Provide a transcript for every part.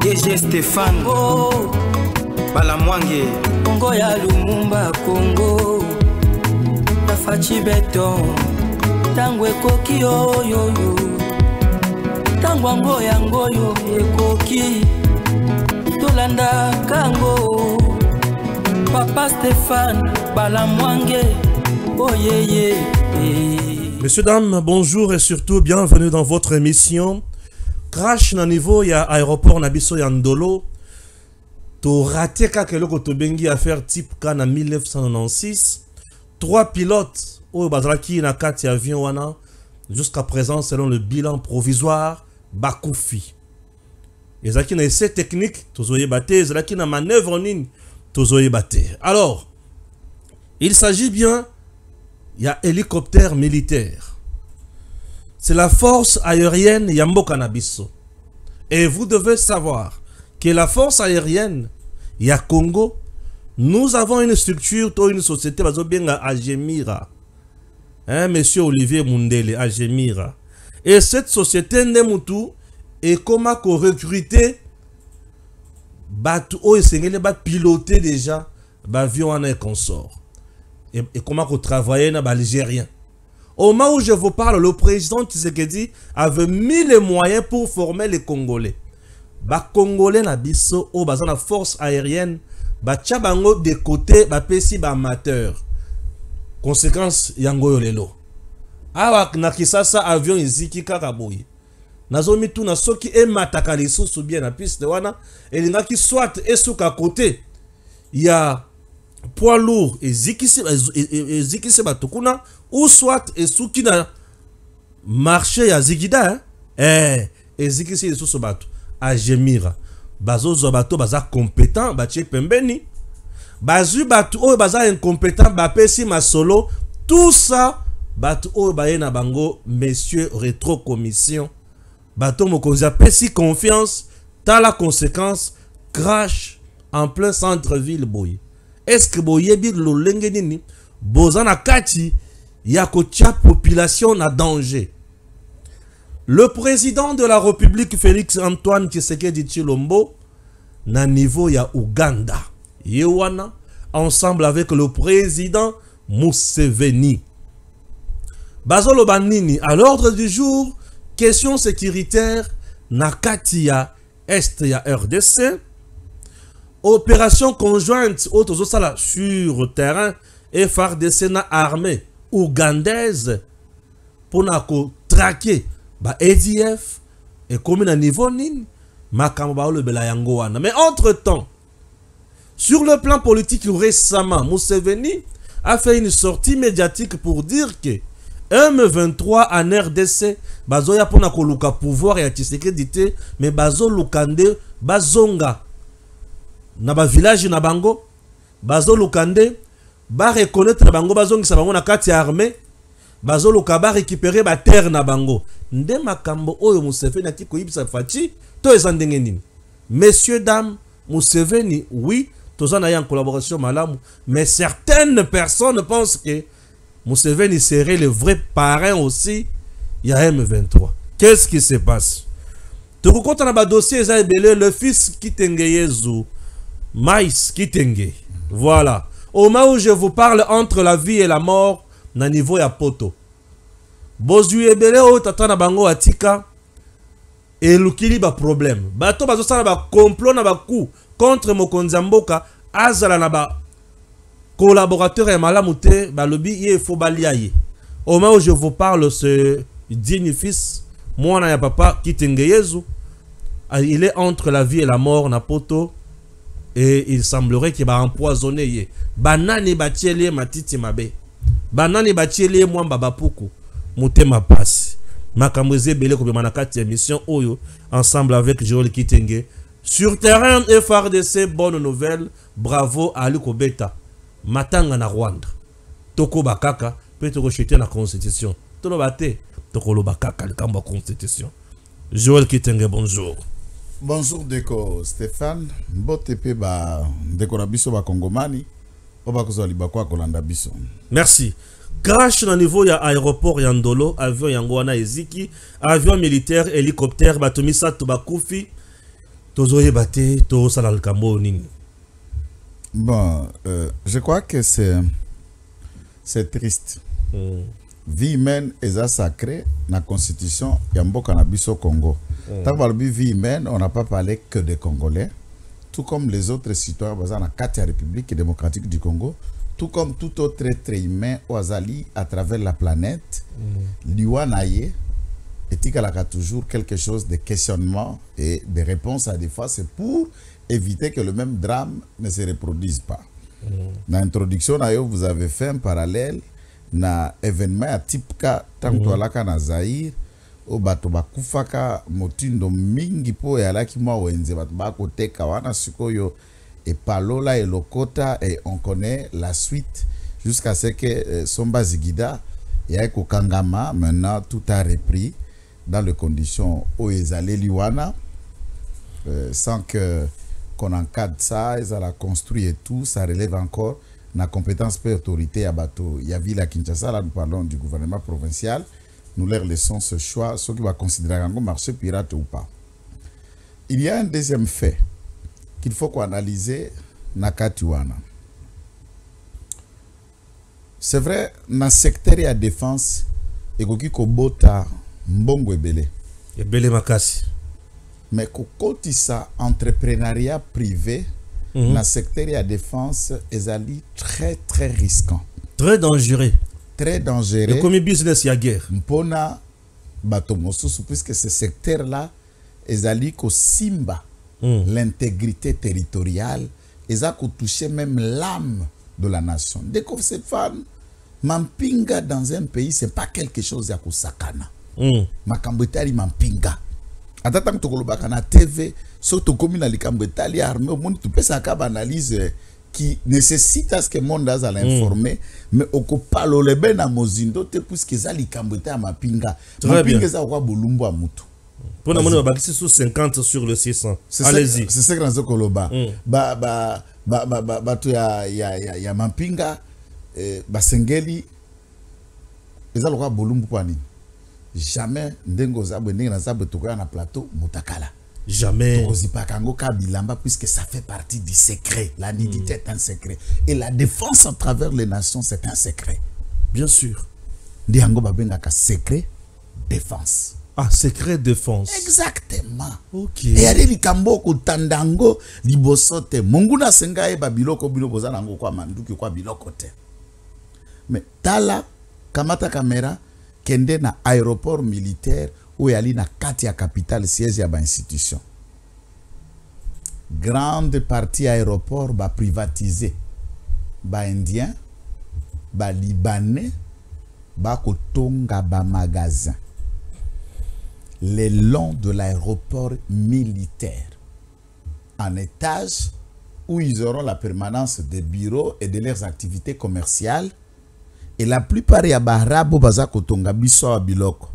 DG Stéphane Balamwange Congo ya Lumumba Congo Tafachi Beton Tango ekoki oyo Tango ango yango yo ekoki Tolanda kango Papa Stéphane Balamwange Oh yeah. Messieurs, dames, bonjour et surtout bienvenue dans votre émission Crash na niveau ya aéroport Nabiso Yandolo. To raté kakeloko to bengi affaire type K na 1996. 3 pilotes au bazalaki na 4 avions wana jusqu'à présent selon le bilan provisoire Bakoufi. Ezaki na essai technique tozoye baté, ezaki na manœuvre nini tozoye baté. Alors, il s'agit bien il y a hélicoptère militaire. C'est la force aérienne Yamboka Nabiso. Et vous devez savoir que la force aérienne ya Congo, nous avons une structure, une société, Agemira. Hein, monsieur Olivier Mundele, Agemira. Et cette société, Nemutu, est comment recruter, piloter déjà, avion et consort. Et comment travailler dans l'Algérien. Au moment où je vous parle, le président Tshisekedi avait mis les moyens pour former les Congolais. Les Congolais na biso au bazan la force aérienne, tchabango de côté, pesi amateur. Conséquence yango lelo. Awa na kisasa avion iziki kakaboyi. Nazomi tu na soki e mataka lisusu bien na piste wana, elingaki soit esuka côté. Il y a poids lourd et zikisi batukuna ou soit et souki na marché ya zigida et zikisi et sous bato Agemira bazo zo bato baza compétent batie pembeni bazu bato o baza incompétent bapesi masolo tout ça bato o baye na bango messieurs rétro commission bato mokonzi apesi confiance ta la conséquence crash en plein centre-ville boy. Est-ce que boyebi lo lengenini bozana kati ya kotia population na danger? Le président de la République Félix Antoine Tshisekedi Tshilombo na niveau ya Uganda yewana ensemble avec le président Museveni bazolo banini à l'ordre du jour question sécuritaire na kati ya est ya RDC. Opération conjointe autosala sur terrain et FARDC na armée ougandaise pour traquer ADF et comme à niveau nin makamba le belayango wana. Mais entre temps, sur le plan politique récemment, Museveni a fait une sortie médiatique pour dire que M23 en RDC bazoya pona koluka pouvoir ya Tshisekedi mais bazo lukande bazonga na ba village na bango bazo lukande ba reconnaître bango bazongisa bango na kati armée bazo luka récupérer ba terre na bango nde makambo oyo Museveni ati koyibisa fati to ezandenge nini. Messieurs dames, Museveni oui tozana ya en collaboration malamu, mais certaines personnes pensent que Museveni serait le vrai parrain aussi ya M23. Qu'est-ce qui se passe? Tout compte na ba dossier za ebele le fils Kitengeyezu Maïs Kitenge. Voilà. Au moment où je vous parle entre la vie et la mort, na niveau ya poto. Bozu ebele o tata na bango atika et lukili ba problème. Bato bazo sala ba complot na ba coup contre mokonzi mboka azala na ba collaborateur et malamute ba lobi ye fo baliaye. Au moment où je vous parle ce digne fils moi na ya papa Kitenge Yezu, il est entre la vie et la mort na poto. Et il semblerait qu'il va empoisonner. Banani batiele matiti mabe. Banani batiele mwamba bapuku. Mutema passe. Makamweze bele ko manakati émission oyo ensemble avec Joel Kitenge. Sur terrain FARDC, bonne nouvelle. Bravo à Ali Kobeta. Matanga na Rwanda. Toko bakaka peut rejeter la constitution. Tolo bate toko lo bakaka le kamba constitution. Joel Kitenge, bonjour. Bonjour Deko Stéphane, Botepe ba Deko Rabiso ba Kongomani, Oba kozali ba kwa kolanda biso. Merci. Crash na niveau ya aéroport Yandolo, avion yango wana eziki, avion militaire, hélicoptère, batomi sato bakufi. Tozoye bate, to sala kambo nini. Bon, je crois que c'est triste. Vie humaine est sacrée dans la constitution Yambo Cannabis au Congo. Tant que vie humaine, on n'a pas parlé que des Congolais, tout comme les autres citoyens dans la 4e République démocratique du Congo, tout comme tout autre être humain au Azali à travers la planète. Liwanaye et a toujours quelque chose de questionnement et de réponse à des fois, c'est pour éviter que le même drame ne se reproduise pas. Dans l'introduction, vous avez fait un parallèle na événement à type ka tanto alaka na Zaïre o bato bakufaka motindo mingi po yalaki mwa wenze bato bakoteka wana sikoyo et palola et lokota et on connaît la suite jusqu'à ce que Somba Zigida et Kangama maintenant tout a repris dans les conditions où ils allaient liwana sans que qu'on encadre ça, ils allaient construire et tout, ça relève encore la compétence et autorité à bateau. Il y a ville à Kinshasa, là nous parlons du gouvernement provincial, nous leur laissons ce choix, ce qui va considérer un marché pirate ou pas. Il y a un deuxième fait qu'il faut qu'on analyse Nakatiwana. C'est vrai, dans le secteur de la défense, il y a un mbongo ebele. Ebele makasi. Mais côté ça, entrepreneuriat privé, dans le secteur de la défense, est très très risquant. Très dangereux. Très dangereux. Et comme business, il y a guerre. Mpona batomosusu, puisque ce secteur-là, est ko simba l'intégrité territoriale, et a touché même l'âme de la nation. Dès que ces femmes, mampinga dans un pays, c'est pas quelque chose à kusakana. Makambetali mampinga. Attends que tu na TV, surtout comme na likambetali armée, au monde tu peux ça analyse qui nécessite à ce que le monde a l'informer, mais au kopalo le ben na mozindo te puisque ça likambetali mapinga. Mapinga ça wa bolumbu a mutu. Pour la monnaie, c'est sous 50 sur le 600. Allez-y. C'est ça que nous avons tu ya mampinga, sengeli, ils ont le bolumbu pani. Jamais ndengo zabwe ndenge na zabwe tokoya na plateau mutakala. Jamais. Tokozipakango kabilamba puisque ça fait partie du secret. La nudité est un secret. Et la défense à travers les nations, c'est un secret. Bien sûr. Ndiango babengaka secret défense. Ah, secret défense. Exactement. Ok. Et yali likambo ko tandango libosote. Monguna sengaye babiloko biloko zanango kwa manduki kwa biloko te. Mais tala kamata kamera kende na aéroport militaire où yali na kati ya capitale siège ya ba institution. Grande partie aéroport ba privatisé. Ba indien, ba libanais, ba kotonga ba magasin. Le long de l'aéroport militaire, en étage où ils auront la permanence des bureaux et de leurs activités commerciales. Et la plupart ya barabo baza kotonga biso wa biloko.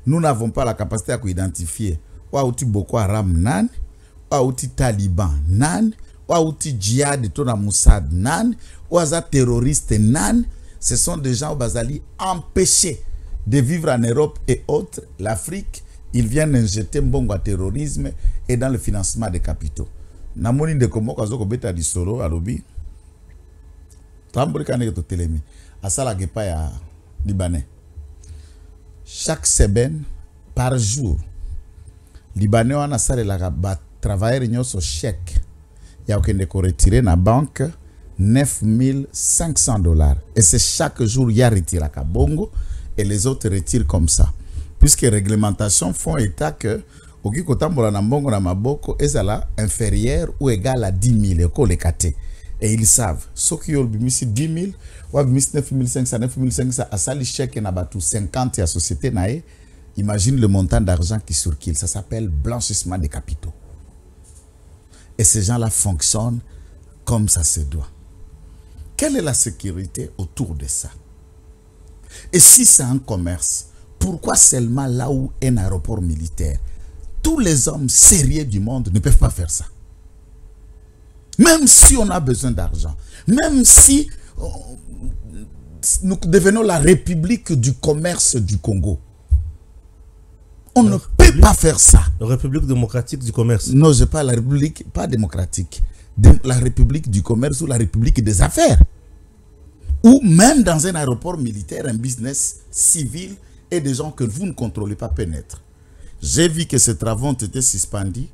Nous n'avons pas la capacité à identifier wa uti Boko Haram nan, wa uti Taliban nan, wa uti djihad to na Moussad nan, wa za terroriste nan. Ce sont des gens bazali empêchés de vivre en Europe et autres, l'Afrique. Ils viennent injecter mbongo à terrorisme et dans le financement des capitaux. Namoni de komo kazoko beta di solo alobi. Tamboli kaneke to telemi. Asala gepa ya Libanais. Chaque semaine, par jour, Libanais wana sale la ba travailler nyoso chèque. Ya okende ko retirer na banque $9,500. Et c'est chaque jour ya retira ka bongo et les autres retirent comme ça. Puisque réglementation font état que oki kotambola na mbongo na maboko ezala inférieur ou égal à 10 000 ko lekate. Et ils savent ceux qui ont bimisi 10 000 ou bimisi 9 500 asali chèque na batu 50 ya société nae. Imagine le montant d'argent qui circule, ça s'appelle blanchissement des capitaux. Et ces gens-là fonctionnent comme ça se doit. Quelle est la sécurité autour de ça? Et si c'est un commerce, pourquoi seulement là où un aéroport militaire? Tous les hommes sérieux du monde ne peuvent pas faire ça. Même si on a besoin d'argent, même si nous devenons la République du commerce du Congo, on ne peut pas faire ça. La République démocratique du commerce. Non, je parle de la République, pas démocratique. La République du commerce ou la République des affaires. Ou même dans un aéroport militaire, un business civil et des gens que vous ne contrôlez pas pénètrent. J'ai vu que ces travaux ont été suspendus.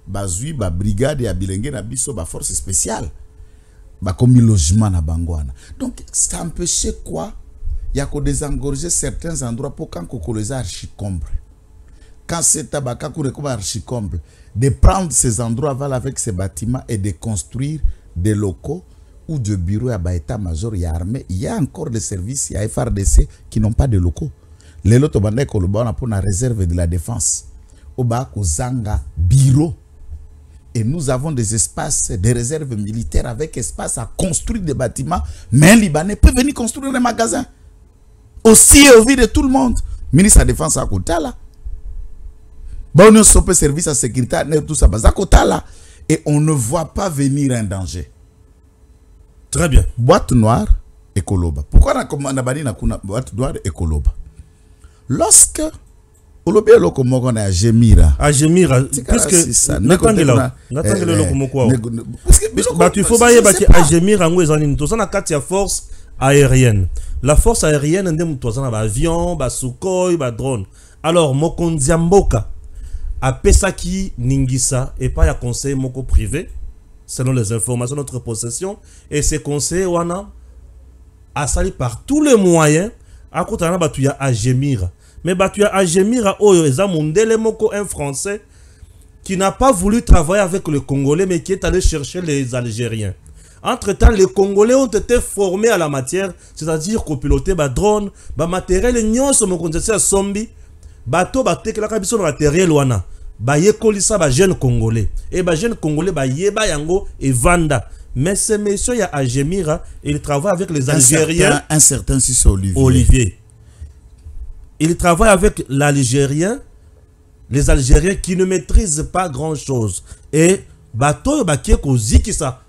Bazui, ba brigade et Bilenge na biso, ba force spéciale. Ba commis logement na Bangwana. Donc, ça empêchait quoi? Il y a qu'à désengorger certains endroits pour quand on les archicombre. Quand c'est tabac, qu'on archicombre, de prendre ces endroits avec ces bâtiments et de construire des locaux ou de bureaux à état-major, il y a armée, il y a encore des services, il y a FRDC qui n'ont pas de locaux. Les lots pour la réserve de la défense. Au bas, Zanga, bureau. Et nous avons des espaces, des réserves militaires avec espace à construire des bâtiments. Mais un Libanais peut venir construire un magasin. Aussi au vu de tout le monde. Ministre de la Défense à côté là. Bon, nous sommes service à sécurité, tout ça, à côté là. Et on ne voit pas venir un danger. Très bien. Boîte noire et Koloba. Pourquoi on a banni la boîte noire et Koloba? Lorsque Olobé lokomo on a Gemira. À Gemira, puisque Natangela lokomo quoi. Parce qu'il faut bailler à Gemira ngo ezani to sana kati ya force aérienne. La force aérienne ndem to sana ba avion, ba Sukhoi, ba drone. Alors Mokonzi Mboka a pesaki ningisa et pas ya conseil moko privé selon les informations de notre possession et ces conseils wana a sali par tous les moyens à côté na batu ya Gemira. Mais Batuya Ajemira Oyo Eza Mundele Moko, un Français qui n'a pas voulu travailler avec les Congolais mais qui est allé chercher les Algériens. Entre-temps, les Congolais ont été formés à la matière, c'est-à-dire qu'on pilotait des drones, des matériels, nyons sont considérés sombi, bateau, bateau, la cabiso matériel wana, yekolisa ba jeunes Congolais. Et ba jeunes Congolais yeba yango et vanda. Mais ce monsieur ya Ajemira, il travaille avec les Algériens. Un certain Sisse Olivier. Il travaille avec l'Algérien, les Algériens qui ne maîtrisent pas grand-chose. Et bateau bakie kozi qui ça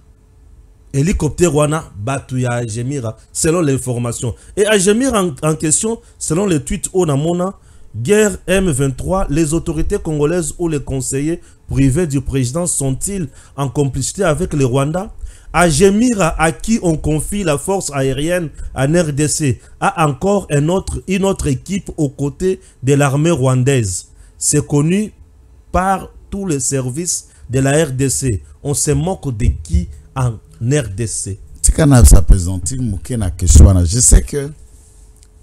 hélicoptère wana batu ya Ajemira selon l'information. Et Ajemira en question selon les tweets Onamona guerre M23, les autorités congolaises ou les conseillers privés du président sont-ils en complicité avec les Rwandais? Ajemira, à qui on confie la force aérienne en RDC, a encore une autre équipe aux côtés de l'armée rwandaise. C'est connu par tous les services de la RDC. On se moque de qui en RDC? Je sais que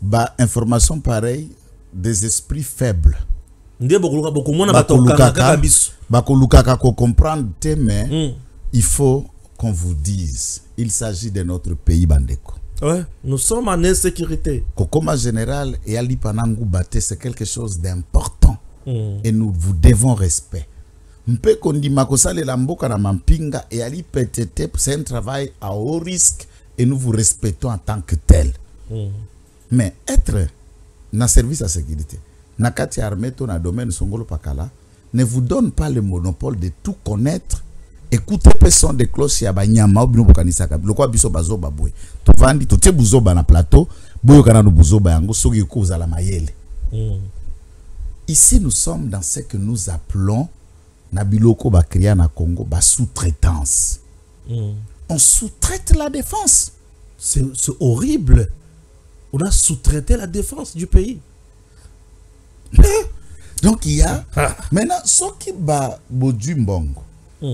bah, information pareille, des esprits faibles. Comprendre, mais il faut qu'on vous dise, il s'agit de notre pays Bandeko. Ouais, nous sommes en insécurité. Kokoma général et Ali Panangou Baté, c'est quelque chose d'important. Et nous vous devons respect. Mpe kondi makosale la mboka na mampinga et Ali PTT, c'est un travail à haut risque et nous vous respectons en tant que tel. Mais être dans service à sécurité, na kati armée to na domaine Songolo Pakala, ne vous donne pas le monopole de tout connaître. Écoutez personne de cloches ya banyama obino bokanisa ka lokwa biso bazoba boy to vandi to te buzoba na plateau boyo kana no buzoba yango soki ko za la mayele. Ici nous sommes dans ce que nous appelons na biloko ba kriya na Congo ba sous-traitance. On sous-traite la défense. C'est horrible. On a sous-traité la défense du pays. Donc il y a maintenant ce qui ba bodu mbongo.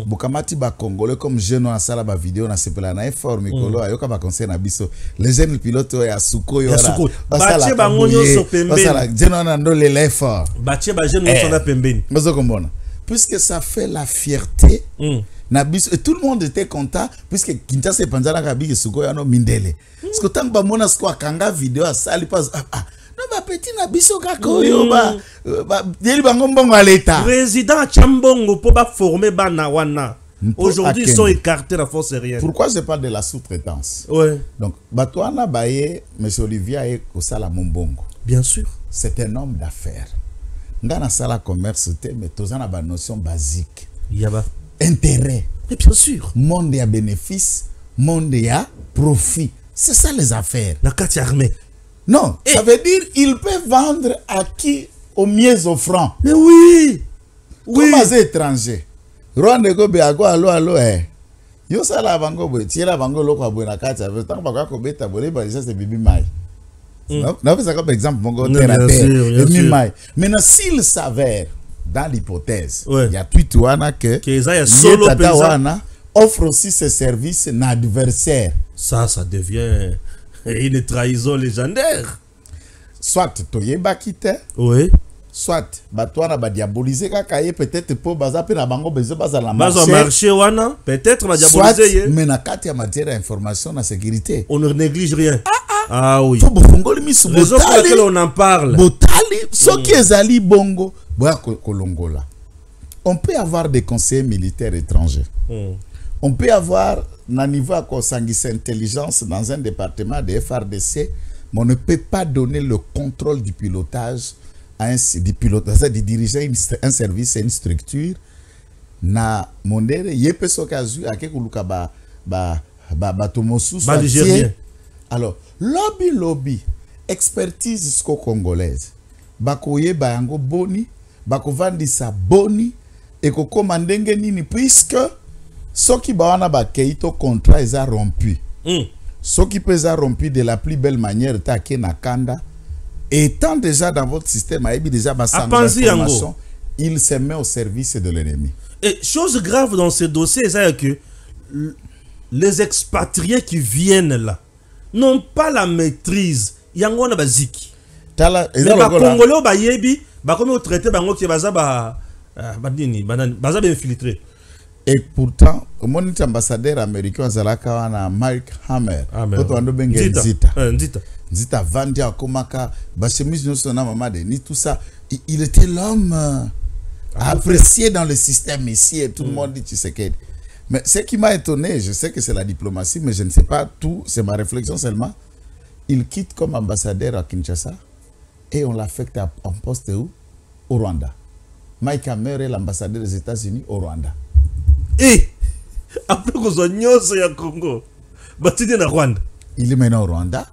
Bokamati ba Congolais comme jeune na sala ba vidéo na sepela na effort mikolo ayoka ba conseil na biso les jeunes pilotes ya Sukhoi ya Sukhoi bache ba ngonyo so pembeni basala jeune na ndo le l'effort bache ba jeune so na pembeni mazo kombona puisque ça fait la fierté na biso et tout le monde était content puisque Kinshasa et Panzala kabiki Sukhoi no mindele parce que tant ba mona sko akanga vidéo asali pas non, ma petit na biso kakoyo ba deli bango mbongo à l'état. Président Chambongo pour ba former bana wana. Aujourd'hui ils sont écartés la force aérienne. Pourquoi je parle de la sous-traitance? Ouais. Donc Batouana Baye, monsieur Olivier est au sala Mombongo. Bien sûr. C'est un homme d'affaires. Dans sala commerce mais tozana ba notion basique. Yaba. Intérêt. Mais bien sûr. Monde à bénéfice, monde à profit. C'est ça les affaires. La carte armée. Non, ça veut dire il peut vendre à qui au mieux offrant. Mais oui. Oui. Comment c'est étranger? Rwanda go be allo eh. Yo sala bango bo tiela bango loko abona kata tant ba ko beta bolé ba ça c'est bibi mai. Non, ça comme exemple mon terre mai. Maintenant s'il s'avère dans l'hypothèse, il y a tweet wana que solo wana offre aussi ses services à adversaire. Ça devient une trahison légendaire. Soit toyeba kite. Oui. Soit batwana ba diaboliser kaka peut-être pour baza pe na bango bezo baza la marché wana peut-être ba diaboliser mais na kati ya matière d'information na sécurité on ne néglige rien. Ah oui. Faut bofongoli misu raison pour laquelle on en parle. Botali soki ezali bongo boya kolongola. On peut avoir des conseillers militaires étrangers. On peut avoir na niveau à consangis intelligence dans un département de FRDC, mais on ne peut pas donner le contrôle du pilotage de diriger un service et une structure na mondere yepe sokazu akekuluka ba tomosu alors lobby expertise congolaise bakoye bayango boni bakovandisa boni et ko komandenge nini puisque soki bawana bakeito contrat eza rompu soki pesa rompu de la plus belle manière ta na kanda. Étant déjà dans votre système, il se met au service de l'ennemi. Et chose grave dans ce dossier, c'est que les expatriés qui viennent là n'ont pas la maîtrise. Il y a un basique. Mais les Congolais, bayebi, comme au traité, qui va infiltré. Et pourtant, mon ambassadeur américain, Mike Hammer, Nzita Vandia Komaka, Bachemise Nosona Mamade, ni tout ça. Il était l'homme apprécié dans le système ici et tout le monde dit Tshisekedi. Mais ce qui m'a étonné, je sais que c'est la diplomatie, mais je ne sais pas tout, c'est ma réflexion seulement. Il quitte comme ambassadeur à Kinshasa et on l'affecte en poste où? Au Rwanda. Mike Hammer est l'ambassadeur des États-Unis au Rwanda. Et après qu'on soit au Congo, Rwanda. Il est maintenant au Rwanda.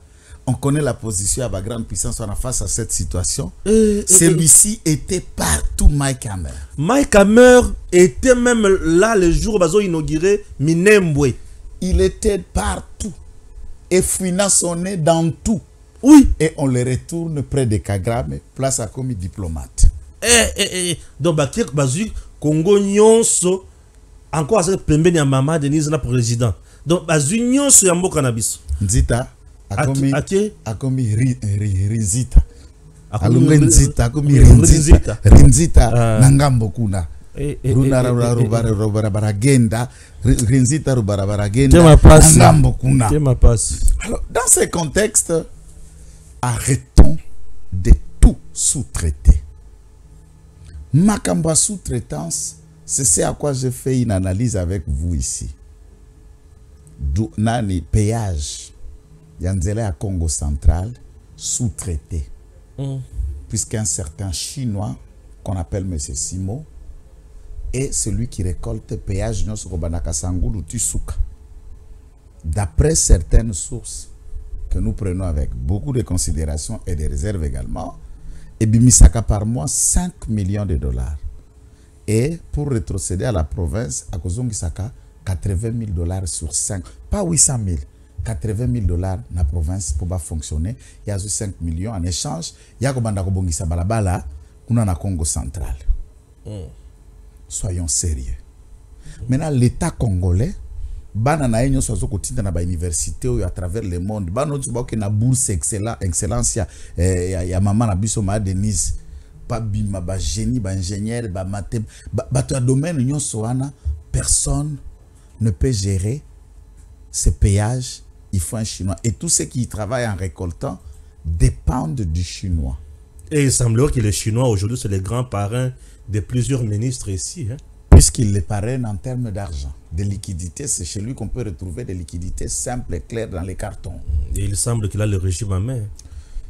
On connaît la position à la grande puissance face à cette situation. Celui-ci était partout, Mike Hammer. Mike Hammer était même là le jour où ils inauguré Minembwe. Il était partout. Et fouinant son nez dans tout. Oui. Et on le retourne près de Kagame, place à comme diplomate. Donc, Congo Nyonso, encore à ce pembeni ya Mama Denise na président. Donc, Nyonso ya mboka na biso. Nzita. Akomi Rinzita. Akomi Rinzita. Nangambo kuna. Baragenda. Rinzita Baragenda. Nangambo kuna. Alors, dans ces contextes, arrêtons de tout sous-traiter. Makamba sous-traitance, c'est ce à quoi je fais une analyse avec vous ici. Nani péage. Yanzele à Congo central sous-traité. Puisqu'un certain Chinois, qu'on appelle M. Simo, est celui qui récolte péage d'après certaines sources que nous prenons avec beaucoup de considération et de réserve également, et Bimisaka par mois 5 millions de dollars. Et pour rétrocéder à la province, à Kozongisaka, 80 000 dollars sur 5, pas 800 000. 80 000 dollars dans la province pour fonctionner. Il y a 5 millions en échange. Il y a Kobandakobongisa Balabala, on a Congo central. Soyons sérieux. Maintenant, l'État congolais, banana enyo sozo kotinda na ba université à travers le monde. Bano tsuboke na bourse excellence ya maman na biso ma Denise. Pas bima ba génie, ba ingénieur, ba mathé, ba to domaine nyonso wana, personne ne peut gérer ce péage. Il faut un Chinois. Et tous ceux qui y travaillent en récoltant dépendent du Chinois. Et il semblerait que les Chinois, aujourd'hui, c'est les grands parrains de plusieurs ministres ici. Hein? Puisqu'ils les parrainent en termes d'argent. De liquidités, c'est chez lui qu'on peut retrouver des liquidités simples et claires dans les cartons. Et il semble qu'il a le régime à main.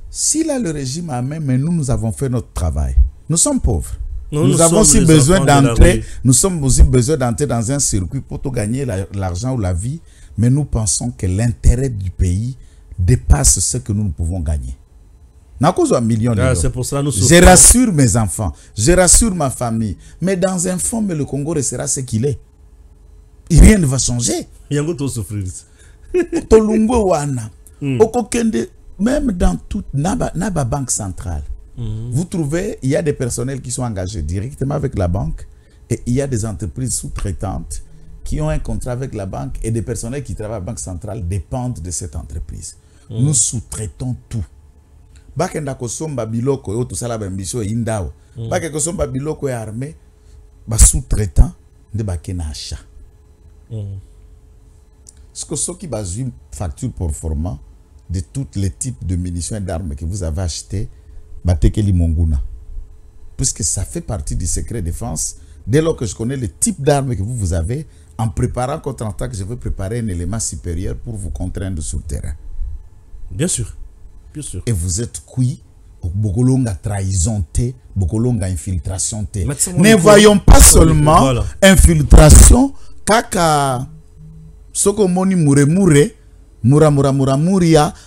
S'il a le régime à main, mais nous avons fait notre travail. Nous sommes pauvres. Nous avons aussi besoin d'entrer. Nous sommes aussi besoin d'entrer dans un circuit pour tout gagner l'argent ou la vie. Mais nous pensons que l'intérêt du pays dépasse ce que nous pouvons gagner. Na cause 1 million d'euros. C'est pour ça nous Je rassure mes enfants, je rassure ma famille. Mais dans un fond, mais le Congo restera ce qu'il est. Et rien ne va changer. Il y a beaucoup de souffrir. Tolungo wana. Okokende, même dans toute Naba Banque Centrale, vous trouvez, il y a des personnels qui sont engagés directement avec la banque et il y a des entreprises sous-traitantes qui ont un contrat avec la banque et des personnels qui travaillent à la Banque Centrale dépendent de cette entreprise. Nous sous-traitons tout. Bakenda kosomba biloko yo to sala bambiso indao. Bakenda kosomba biloko ya armée ba sous-traitant de bakena achat. Ce que ceux qui basent une facture pour format de tous les types de munitions et d'armes que vous avez acheté, batekeli monguna. Puisque ça fait partie du secret défense. Dès lors que je connais le type d'armes que vous avez, en préparant contre-attaque, je vais préparer un élément supérieur pour vous contraindre sur le terrain. Bien sûr. Bien sûr. Et vous êtes cuit, Bokolonga trahison, Bokolonga infiltration. Ne voyons pas seulement infiltration, kaka soko moni muria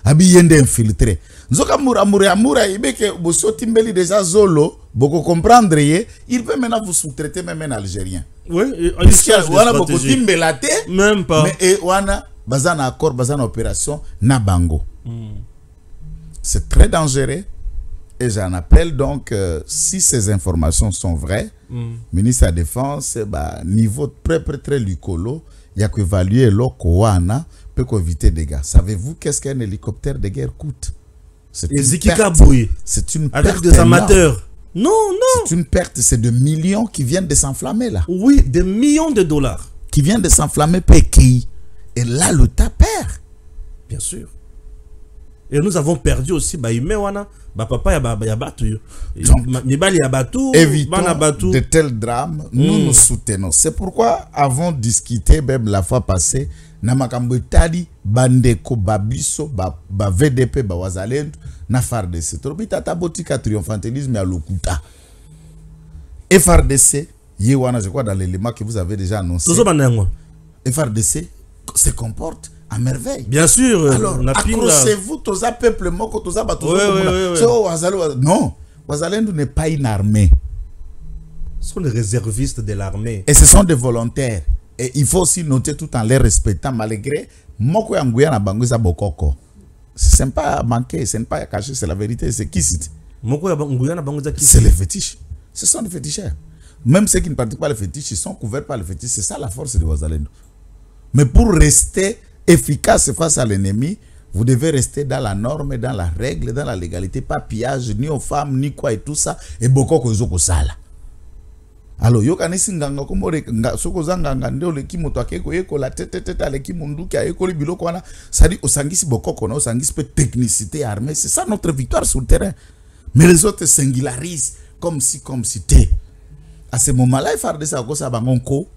abiyende infiltré. Nzoka mura ibeke boso timbeli déjà zolo, boko comprendre ye, il peut maintenant vous sous-traiter même un Algérien. Oui, wana boko timbelate, même pas. Mais wana bazana accord, bazana opération na bango. C'est très dangereux et j'en appelle donc si ces informations sont vraies, ministre de la Défense, niveau très lucolo, il y a qu'évaluer l'Okoana peut éviter des dégâts. Savez-vous qu'est-ce qu'un hélicoptère de guerre coûte? C'est une perte. Avec des amateurs. Non. C'est une perte, c'est de millions qui viennent de s'enflammer là. Oui, des millions de dollars. Qui viennent de s'enflammer Péki. Et là, l'État perd. Bien sûr. Et nous avons perdu aussi papa ya batu. Évitons de tels drames, nous soutenons. C'est pourquoi avons discuté même la fois passée namakambo tali bandeko babiso ba VDP ba wazalendo na FARDC. Tobita tabotika triomphantalisme à lokuta. FARDC yewana je crois dans l'élément que vous avez déjà annoncé. FARDC se comporte à merveille. Bien sûr. Alors, accrochez-vous, tous les peuples, non, Wazalendo n'est pas une armée. Ce sont des réservistes de l'armée. Et ce sont des volontaires. Et il faut aussi noter tout en les respectant, malgré Moko Yanguya na Banguza Bokoko. C'est pas à manquer, c'est pas à cacher, c'est la vérité. C'est qui c'est? Moko Yanguya na Banguza qui? C'est les fétiches. Ce sont des féticheurs. Même ceux qui ne pratiquent pas les fétiches, ils sont couverts par les fétiches. C'est ça la force de Wazalendo. Mais pour rester efficace face à l'ennemi, vous devez rester dans la norme, dans la règle, dans la légalité, pas pillage, ni aux femmes, ni quoi et tout ça, et beaucoup de choses sala. Alors, yo kanisi nganga komore soko zanganga ndio le kimoto akeko yeko la tete ale kimundu ki ayeko biloko wana, ça dit osangisi bokoko na osangisi pe technicité armée, c'est ça notre victoire sur le terrain. Mais les autres singularisent comme si t'es. À ce moment-là, il faut ça ko sa bangonko.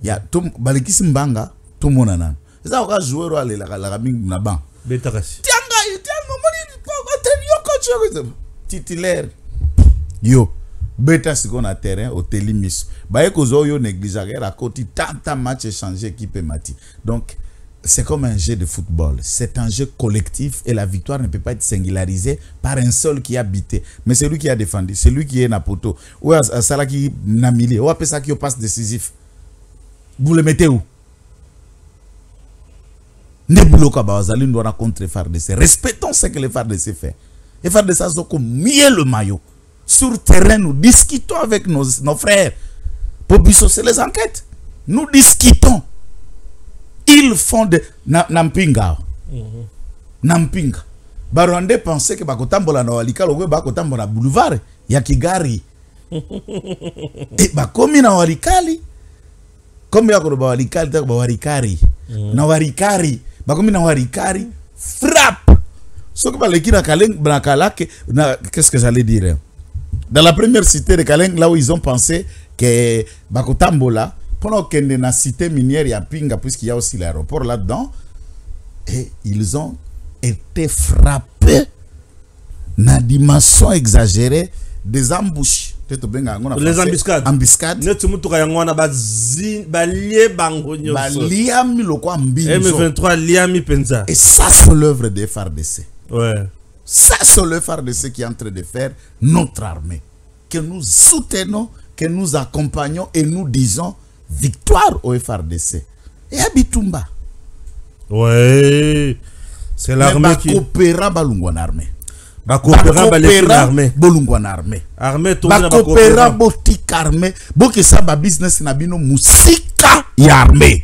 Ya tout balikisi mbanga tout monana. Ça va jouer rôle la mingi na ban. Betarasi. Tianga moni titulaire. Yo, beta si qu'on a terrain au télimis. Baye kozo yo négligeage à côté tant match échangé équipe mati. Donc c'est comme un jeu de football, c'est un jeu collectif et la victoire ne peut pas être singularisée par un seul qui a habité. Mais c'est lui qui a défendu, c'est lui qui est napoto. Ou ça qui n'a milé, ou après ça qui passe décisif. Vous le mettez où? Contre FARDC. Respectons ce que les FARDC fait. Les FARDC ont comme mieux le maillot. Sur terrain, nous discutons avec nos frères. Pour c'est les enquêtes. Nous discutons. Ils font de Nampinga. Nampinga. Barwande pensait que Bakotambola na Walikali, Bakotambola boulevard, Yakigari. Et Bakomi na Walikali. Comme Yakoro Walikali, Warikari. Na Warikari. Bakomi na Warikari. Frappe. Ce que qu'est-ce que j'allais dire? Dans la première cité de Kaleng, là où ils ont pensé que Bakotambola, pendant qu'il y a une cité minière, il y a Pinga, puisqu'il y a aussi l'aéroport là-dedans, et ils ont été frappés dans une dimension exagérée des embouches. Les embuscades. Embuscades. M23 liami penza. Et ça, c'est l'œuvre des FARDC. Ouais. Ça, c'est le FARDC qui est en train de faire notre armée. Que nous soutenons, que nous accompagnons et nous disons victoire au FARDC. Et à Bitumba. Ouais. C'est l'armée qui... coopéra balungwa armée. Ba coopéra l'armée. Bolungwa armée. Armée tout ba coopéra botik armée. Boke ça ba business na bino musika ya armée.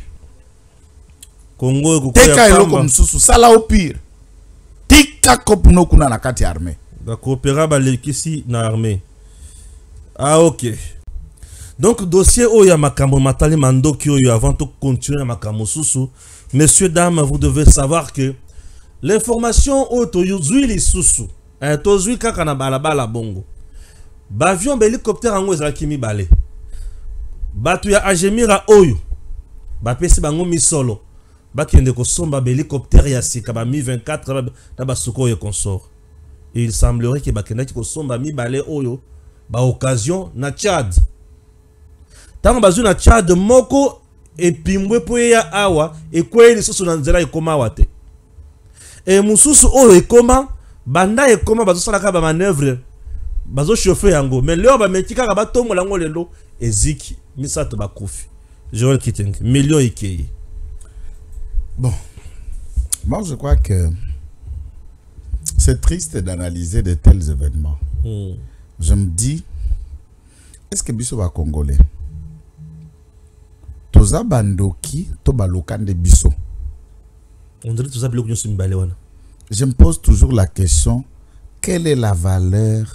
Congo ko teka eloko msusu sala au pire. Tika kopno kuna na kati armée. Ba coopéra ba lekisi na armée. Ah OK. Donc dossier oya makambo matali mandoki oyo avant de continuer na makambo susu. Messieurs, dames, vous devez savoir que l'information autoyuzui les sous tozui kaka na balabala bongo. Bavion hélicoptère ango ezalaki mibale. Batu ya Ajemira oyo. Bapesi bango misolo. Bakende ko somba hélicoptère ya sika ba Mi 24 na basuko et consort. Et il semblerait que bakendaki ko somba mibale oyo ba occasion na Tchad. Tango bazu na Tchad moko et pimbwe po ya awa et kwa ili susu na nzela ikoma wate. Et mususu oyo ikoma banda ikoma bazo salaka ba manœuvre bazo chauffer yango mais leo ba metika ka batongo lango lelo eziki misato bakufi. Joel Kiteng million ikeye. Bon. Moi je crois que c'est triste d'analyser de tels événements. Je me dis est-ce que biso ba congolais toza bandoki to balokande biso. On dirait tout ça bloc nyonso mibale wana. Je me pose toujours la question, quelle est la valeur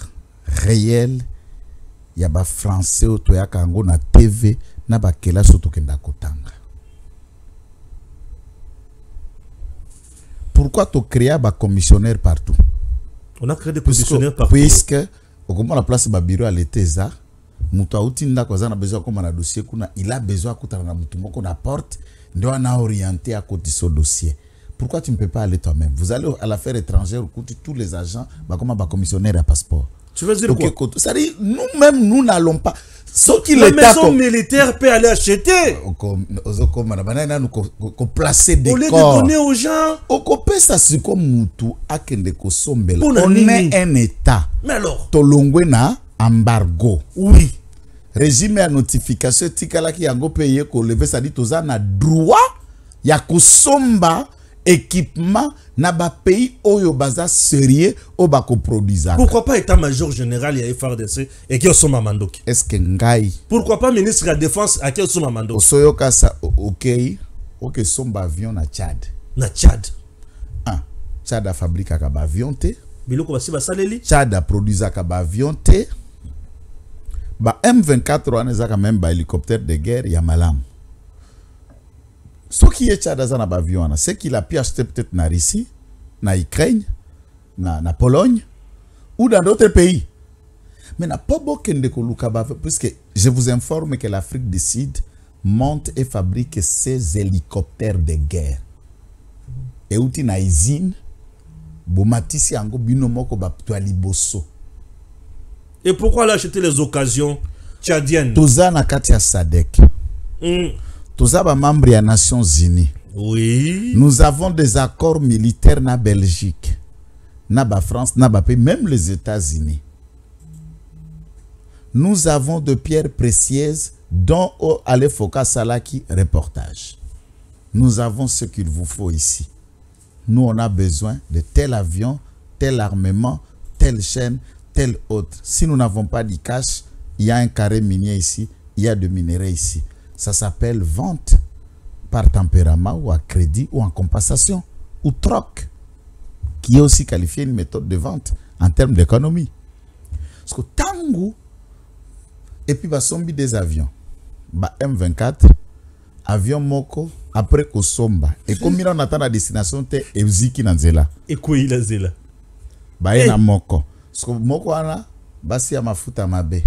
réelle ya ba français o to ya kango na TV na ba kela soto kenda kotanga. Pourquoi tu crées ba commissionnaire partout? On a créé des commissionnaires partout. Puisque au comment la place ba bureau à l'ETESA mutu auti nda ko zana besoin comme na dossier kuna il a besoin kutana na mutu moko na porte ndio ana orienté à côté ce dossier. Pourquoi tu ne peux pas aller toi-même? Vous allez à l'affaire étrangère, tous les agents, bah comment bah commissionnaire à passeport. Tu veux dire quoi? C'est-à-dire, nous-mêmes, nous n'allons pas. La maison militaire peut aller acheter. Nous placer des corps. Au lieu de donner aux gens. On est un État. Mais alors? Tolongwena embargo. Oui. Régime à notification, tikala ki yango paye ko lever, ça dit toza na droit ya kusomba équipement na ba pays oyo baza sérieux o ba ko produisa. Pourquoi pas état-major général ya FARDC et qui osoma mandoki? Est-ce que ngai? Pourquoi pas ministre de la défense à qui osoma mandoki? Osoyo kasa OK somba avion na Tchad. Na Tchad. Ah, Tchad a fabriqué ka ba avion te. Biloko basi ba saleli. Tchad a produit ka ba avion te. Ba M23 wana ezaka même ba hélicoptère de guerre ya malam. Ce qui est Tchad dans l'avion, c'est qu'il a pu acheter peut-être na Russie, na Ukraine, na Pologne ou dans d'autres pays. Mais n'a pas beaucoup de kolukaba puisque je vous informe que l'Afrique du Sud monte et fabrique ses hélicoptères de guerre. Et outi na usine, bomatisi ango binomoko ba liboso. Et pourquoi aller acheter les occasions tchadiennes? Toza na kati ya SADC. Tous les membres des Nations Unies. Oui. Nous avons des accords militaires na Belgique, na ba France, na ba pays, même les États-Unis. Nous avons de pierres précieuses dont Alefoka Salaki reportage. Nous avons ce qu'il vous faut ici. Nous on a besoin de tel avion, tel armement, telle chaîne, tel autre. Si nous n'avons pas de cash, il y a un carré minier ici, il y a de minerais ici. Ça s'appelle vente par tempérament ou à crédit ou en compensation ou troc, qui est aussi qualifié une méthode de vente en termes d'économie. Parce que tango et puis sombi des avions, ba M24, avion moko après ko somba et comme on attend la destination te eziki na nzela. Et quoi il a zela? Ba ena moko. Parce que moko ana basi ya mafuta mabe,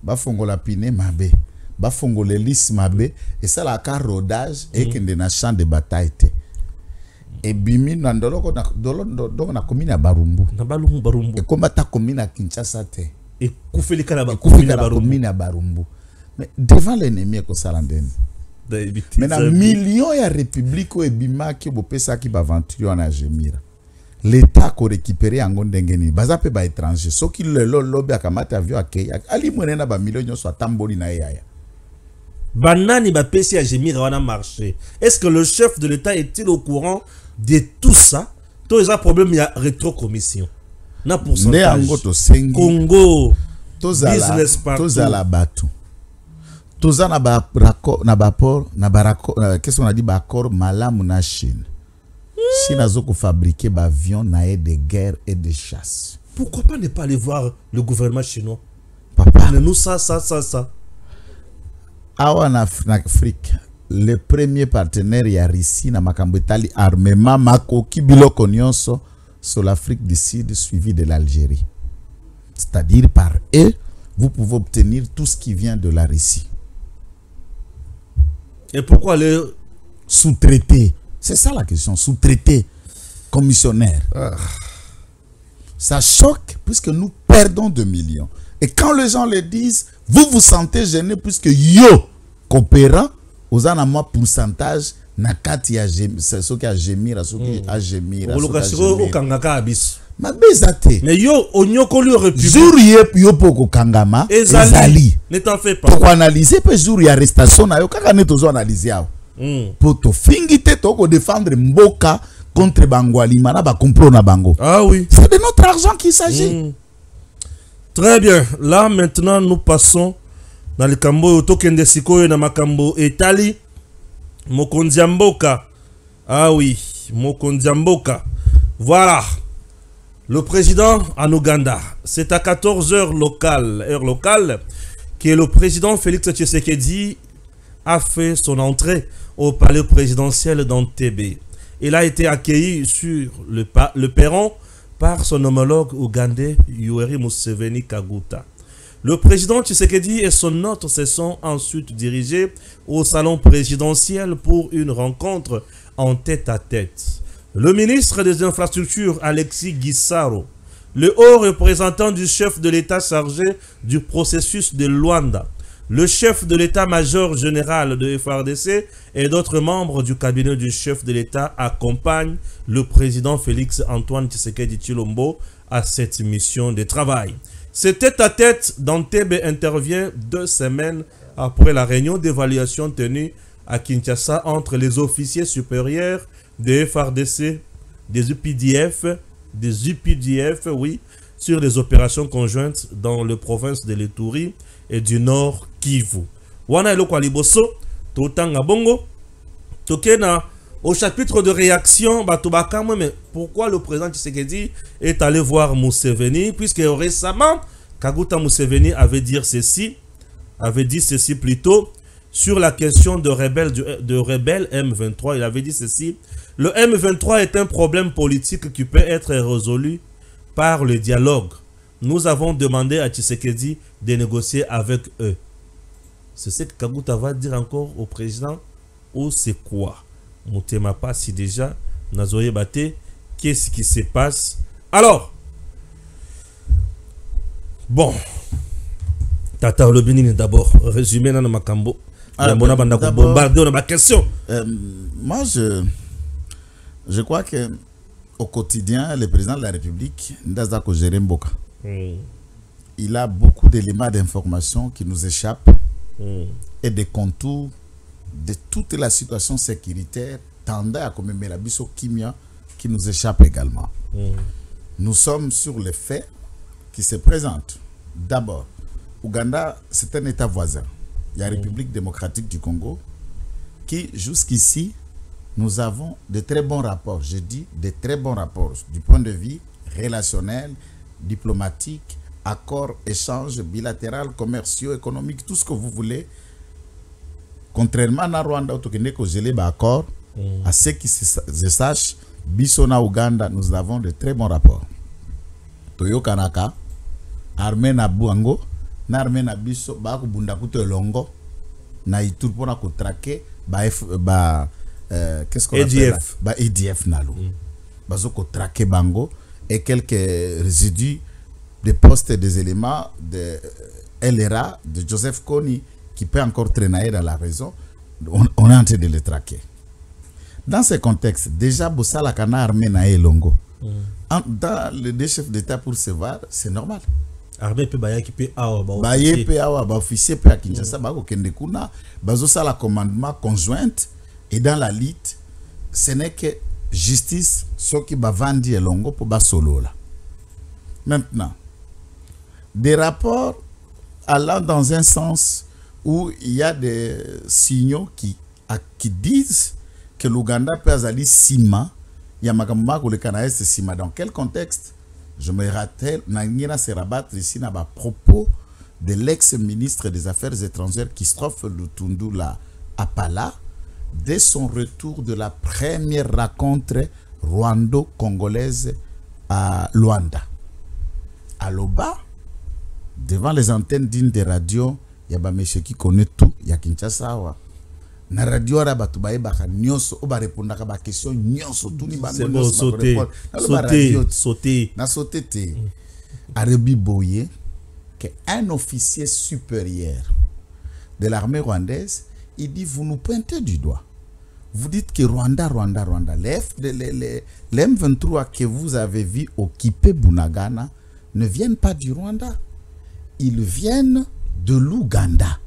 ba fongola pine mabe. Bafongo les listes mabe et ça la car rodage et que na champ de bataille et bimi na ndoloko na commune ya Barumbu na Barumbu et comme ta commune à Kinshasa te et kufelika na commune ya Barumbu mais devant l'ennemi ko salandeni mais na millions ya république et bima ki bopesa ki ba aventure na Gemira l'état pas qu'on récupérer en gondengeni baza pe ba étranger ceux qui le lobby akamata avion akei ali monena ba millions soit tamboli na yaya banani ba pesi a gemir wana marché. Est-ce que le chef de l'État est-il au courant de tout ça? Tous les problèmes il y a rétrocommission na pourcentage Congo business partout tozala batu toza na ba rapport na qu'est-ce qu'on a dit ba accord malamu na Chine. Chine a fabriqué des avions de guerre et de chasse. Pourquoi pas ne pas aller voir le gouvernement chinois? Papa. Nous ça. En Afrique, le premier partenaire ya Russie na makambo etali armement makoki biloko nyonso sur l'Afrique du Sud suivi de l'Algérie. C'est-à-dire par eux, vous pouvez obtenir tout ce qui vient de la Russie. Et pourquoi les sous-traités? C'est ça la question, sous-traité, commissionnaire. Ça choque puisque nous perdons 2 millions. Et quand les gens le disent, vous vous sentez gêné puisque yo, coopérant, aux en moins pourcentage, na kati ya c'est ce qui a gémir, ce qui a gémir. Ma bezate. Mais yo, onyoko lui république. Jour yo poko kangama, ezali. Ne t'en fais pas. Pour analyser, pe jour y arrestation na yo, kaka ne tozo analyser yao. Pour te fingite toko défendre mboka contre Bangwali mana ba complot na bango. Ah oui. C'est de notre argent qu'il s'agit. Très bien. Là maintenant nous passons dans le Cambo tokende sikoyo na makambo etali mokonzi mboka. Ah oui, mokonzi mboka. Voilà. Le président en Ouganda, c'est à 14h heure locale, que le président Félix Tshisekedi a fait son entrée au palais présidentiel d'Entebbe. Il a été accueilli sur le perron par son homologue ougandais Yoweri Museveni Kaguta. Le président Tshisekedi et son hôte se sont ensuite dirigés au salon présidentiel pour une rencontre en tête-à-tête. Le ministre des Infrastructures Alexis Gisaro, le haut représentant du chef de l'État chargé du processus de Luanda, le chef de l'état-major général de FARDC et d'autres membres du cabinet du chef de l'État accompagnent le président Félix Antoine Tshisekedi Tshilombo à cette mission de travail. Ce tête-à-tête d'Entebbe intervient 2 semaines après la réunion d'évaluation tenue à Kinshasa entre les officiers supérieurs des FARDC, des UPDF, oui, sur les opérations conjointes dans les provinces de l'Ituri et du Nord Kivu. Wana eloko liboso, totanga bongo, tokena au chapitre de réaction, mais pourquoi le président Tshisekedi est allé voir Museveni, puisque récemment, Kaguta Museveni avait dit ceci plutôt, sur la question de rebelles M23, il avait dit ceci: le M23 est un problème politique qui peut être résolu par le dialogue. Nous avons demandé à Tshisekedi de négocier avec eux. C'est ce que Kaguta va dire encore au président, ou c'est quoi? Moutema pas si déjà, Nazoye Bate, qu'est-ce qui se passe? Alors, bon, Tata Olobini d'abord, résumé dans ma cambo. Moi, je crois que au quotidien, le président de la République, Ndazako Jeremboka, il a beaucoup d'éléments d'information qui nous échappent et des contours de toute la situation sécuritaire tendant à commémorer la biso Kimia qui nous échappe également. Nous sommes sur les faits qui se présentent. D'abord, Ouganda, c'est un État voisin. Il y a la République démocratique du Congo qui, jusqu'ici, nous avons de très bons rapports. Je dis de très bons rapports du point de vue relationnel, diplomatique, accords, échanges bilatéraux, commerciaux, économiques, tout ce que vous voulez. Contrairement à Rwanda, accord, à ceux qui se sachent, Bissona Ouganda, nous avons de très bons rapports. Toyo Kanaka, armée na Buango, na armée na Bisso, ba kubunda kuto longo, na itur pona ko traquer qu'est-ce qu'on appelle ba EDF nalo. Bazo ko traquer bango et quelques résidus des postes et des éléments de LRA de Joseph Kony qui peut encore traîner dans la raison. On est en train de les traquer. Dans ces contextes, déjà, Bossala Kana armé na elongo. Dans les deux chefs d'État pour se voir, c'est normal. Armée peut bailler qui peut avoir. Baye peut avoir, officier peut à Kinshasa, bako kende kuna, bazo sala commandement conjointe et dans la lutte, ce n'est que justice, ce qui va vendre elongo pour bas solo là. Maintenant, des rapports allant dans un sens où il y a des signaux qui disent que l'Ouganda peut aller Sima, il y a Makamuma ou le Canada c'est Sima. Dans quel contexte? Je me rappelle, Nangina se rabattre ici à propos de l'ex-ministre des Affaires étrangères Christophe Lutundula Apala, dès son retour de la première rencontre rwando-congolaise à Luanda. À Loba, devant les antennes d'une des radios, il y a monsieur qui connaît tout, il y a Kinshasa. Na radio ra batu baye baka nyonso o ba répondre ka ba question nyonso tout ni ba sauter na sauter Arabi Boye que un officier supérieur de l'armée rwandaise, il dit vous nous pointez du doigt. Vous dites que Rwanda les M23 que vous avez vu occuper Bunagana ne viennent pas du Rwanda. Ils viennent de l'Ouganda.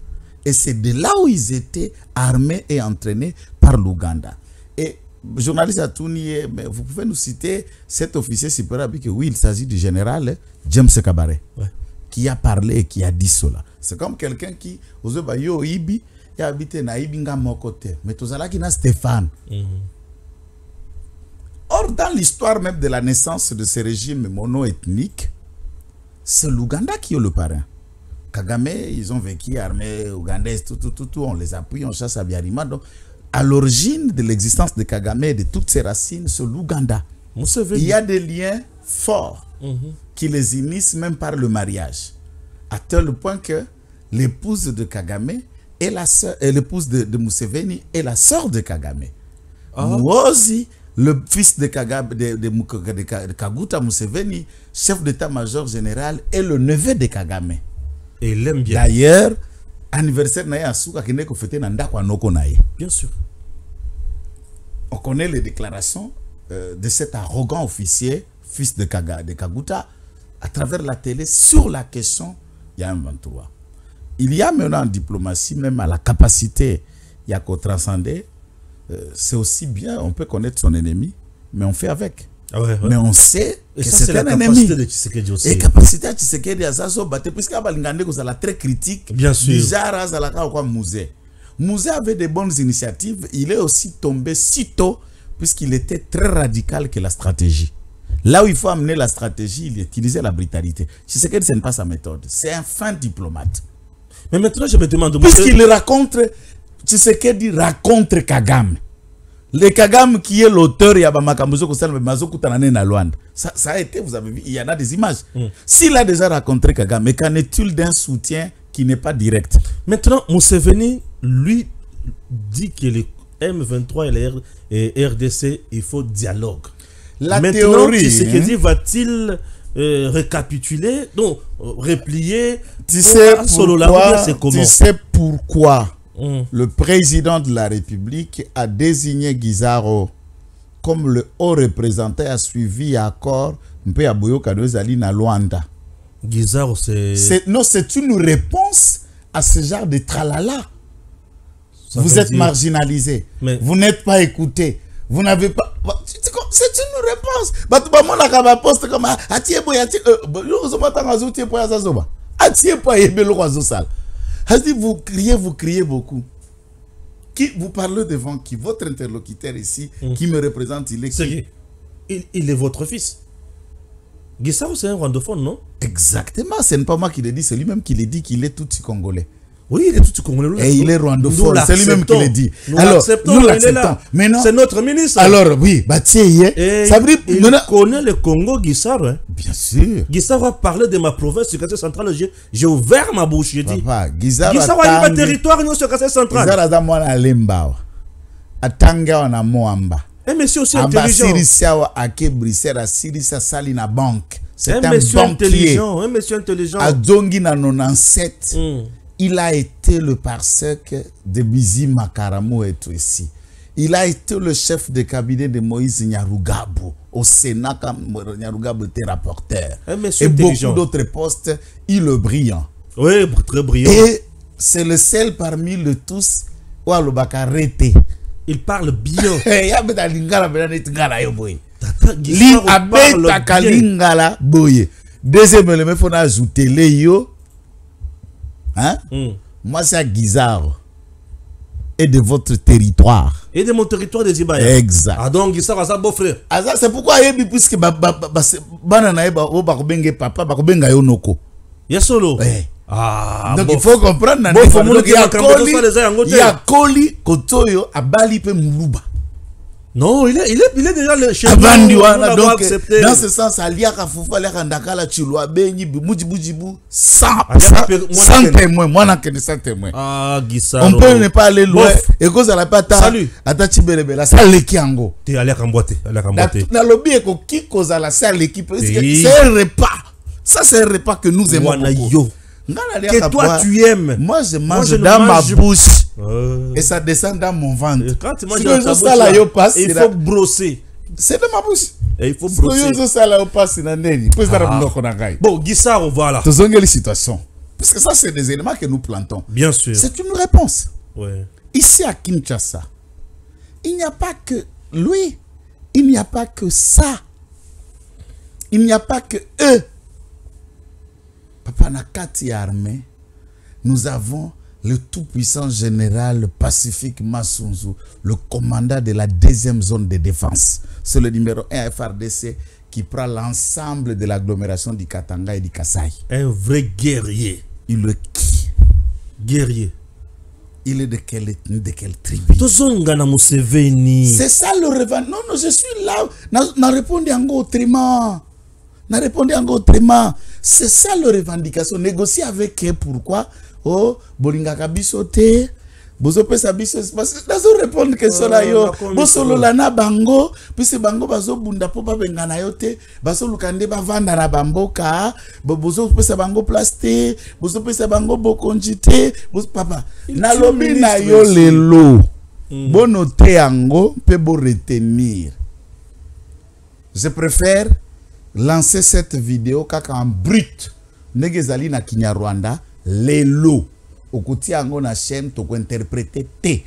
Et c'est de là où ils étaient armés et entraînés par l'Ouganda. Et journaliste Atouni, mais vous pouvez nous citer cet officier supérieur que oui, il s'agit du général James Kabare, qui a parlé et qui a dit cela. C'est comme quelqu'un qui, aux Obayo Ibi, a habité na Ibinga Mokote, mais tout ça qui n'a Stéphane. Or, dans l'histoire même de la naissance de ce régime mono-ethnique, c'est l'Ouganda qui est le parrain. Kagame, ils ont vécu armée ougandaise, tout, on les appuie, on chasse à Biarima. Donc, à l'origine de l'existence de Kagame et de toutes ses racines, c'est l'Ouganda. Il y a des liens forts qui les unissent même par le mariage. À tel point que l'épouse de Kagame et l'épouse de Museveni est la sœur de Kagame. Mwozi, le fils de Kagame, de Kaguta Museveni, chef d'état-major général, est le neveu de Kagame. Et il l'aime bien. D'ailleurs, anniversaire naïe Asuka qui n'est qu'au fêté nanda kwa noko naïe. Bien sûr. On connaît les déclarations de cet arrogant officier, fils de Kaguta, à travers la télé sur la question M23. Il y a maintenant en diplomatie, même à la capacité, il y a qu'au transcender. C'est aussi bien, on peut connaître son ennemi, mais on fait avec. Mais on sait que c'est un ennemi. Et capacité de Tshisekedi à ça, puisqu'il y a très critique. Bien sûr. Mouzé avait de bonnes initiatives. Il est aussi tombé si tôt, puisqu'il était très radical que la stratégie. Là où il faut amener la stratégie, il utilisait la brutalité. Tshisekedi, ce n'est pas sa méthode. C'est un fin diplomate. Mais maintenant, je me demande... Puisqu'il raconte, Tshisekedi raconte Kagame. Le Kagame qui est l'auteur, ça a été, vous avez vu, il y en a des images. S'il a déjà rencontré Kagame, mais qu'en est-il d'un soutien qui n'est pas direct? Maintenant, Museveni, lui, dit que les M23 et les RDC, il faut dialogue. Maintenant, théorie, Tshisekedi va-t-il récapituler, donc replier? Tu sais pourquoi le président de la République a désigné Guizaro comme le haut représentant, a suivi accord na Luanda. Guizaro, c'est une réponse à ce genre de tralala. Vous êtes marginalisé, vous n'êtes pas écouté, vous n'avez pas... C'est une réponse. Vous criez beaucoup. Qui vous parlez devant qui? Votre interlocuteur ici, qui me représente, il est qui? Il est votre fils. Guissaro, c'est un rwandophone, non? Exactement, ce n'est pas moi qui le dis, c'est lui-même qui le dit qu'il est tout congolais. Oui, il est tout congolais. Et il est rwandophone, c'est lui-même qui le dit. Alors, nous l'acceptons. C'est notre ministre. Alors, oui, ça veut dire, il connaît le Congo, Guissaro. Hein? Bien sûr. Guissaro a parlé de ma province sur le quartier central. J'ai ouvert ma bouche. J'ai dit. Guissaro a un territoire sur le quartier central. Guissaro a moi na lemba. Atanga na moamba. Un monsieur aussi intelligent. C'est un monsieur intelligent. Un monsieur intelligent. À Djongi na 97. Il a été le parsec de Bizi Makaramu et tout ici. Il a été le chef de cabinet de Moïse Nyarugabo au Sénat quand Nyarugabo était rapporteur. Et beaucoup d'autres postes, il est brillant. Oui, très brillant. Et c'est le seul parmi le tous où il arrêté. Il parle bien. Deuxième élément, il faut ajouter Léo. Hein? Moi, c'est Guizard. Et de votre territoire. Et de mon territoire de Zibaya. Exact. Ah donc, Guizard a sa beau frère. Ah, c'est pourquoi il puisque papa, Il solo. Ah, donc il faut comprendre. Il y a Koli, Kotoyo, Abali, Moulouba. Non, il est déjà le chef. Donc, dans ce sens, Alia Kafufa, Alia Kandakala, Chilwa, Benyi, Boujibu, sans témoin. Moi, sans témoin. Ah, Guissaro. On peut ne pas aller loin. Et cause à la pata. Salut. Atachi Belebela, salle Kiango. Tu es allé à Kamboate. Dans le lobby, qui cause à la salle l'équipe. C'est un repas. Ça, c'est un repas que nous aimons beaucoup. Que toi tu aimes. Moi je mange dans ma bouche et ça descend dans mon ventre. Et quand tu manges dans ta bouche, il faut brosser. C'est dans ma bouche. Et il faut brosser. Bon, Guissaro, voilà. Situation. Parce que ça, c'est des éléments que nous plantons. Bien sûr. C'est une réponse. Ouais. Ici à Kinshasa, il n'y a pas que lui. Il n'y a pas que ça. Il n'y a pas que eux. Papa Nakati armée, nous avons le tout-puissant général Pacifique Massunzu, le commandant de la 2e zone de défense. C'est le numéro 1 FRDC qui prend l'ensemble de l'agglomération du Katanga et du Kasaï. Un vrai guerrier. Il est qui? Guerrier. Il est de quelle ethnie, de quelle tribu? C'est ça le rêve. Non, je suis là. N'a répondu autrement. N'a répondu autrement. C'est ça leur revendication. Négocier avec eux. Pourquoi? Oh, Bolinga Kabisote. Bozo pesa biso. Parce que nous répondre que cela yo. Bosolo lana bango. Puis bango bazo bunda po ba bengana yote. Bazo lukande ba vanda na bamboka. Bozo pesa bango plasté. Bozo pesa bango bokonjite. Bozo papa. Na lobi na yo lelo. Bonote yango pe bo retenir. Je préfère lancer cette vidéo kaka en brut negezali na Kinyarwanda lelo okoti yango na chaîne to interpréter té